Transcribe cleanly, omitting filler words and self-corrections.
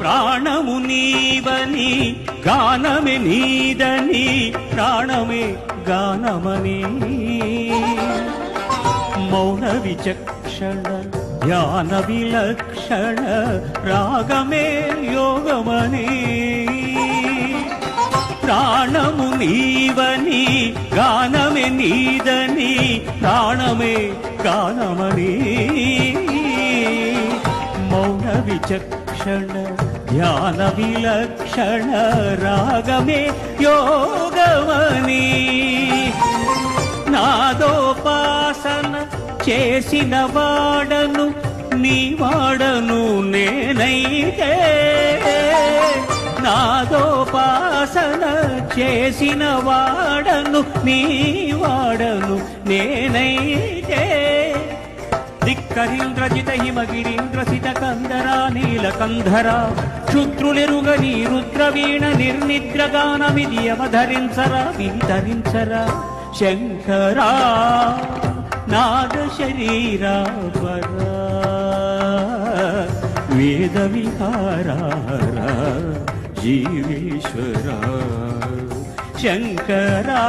ప్రాణము నీవని గానమే నీదని ప్రాణమే గానమని మౌన విచక్షణ ధ్యాన విలక్షణ రాగమే యోగమని ప్రాణము నీవని గానమే నీదని ప్రాణమే గానమని మౌన విచక్షణ ధ్యాన విలక్షణ రాగమే యోగమని నాదోపాసన చేసిన వాడను నీ వాడను నేనైతే నాదోపాసన చేసిన వాడను నీ వాడను నేనైతే ధిక్కరీంద్రజిత హిమగిరీంద్రసిత కందరా నీలకంధరా క్షుద్రులెరుగని రుద్రవీణ నిర్నిద్రగానమిది అవధరించరా వింతరించరా శంకరా నాద శరీరావరా వేద విహారా జీవేశ్వరా శంకరా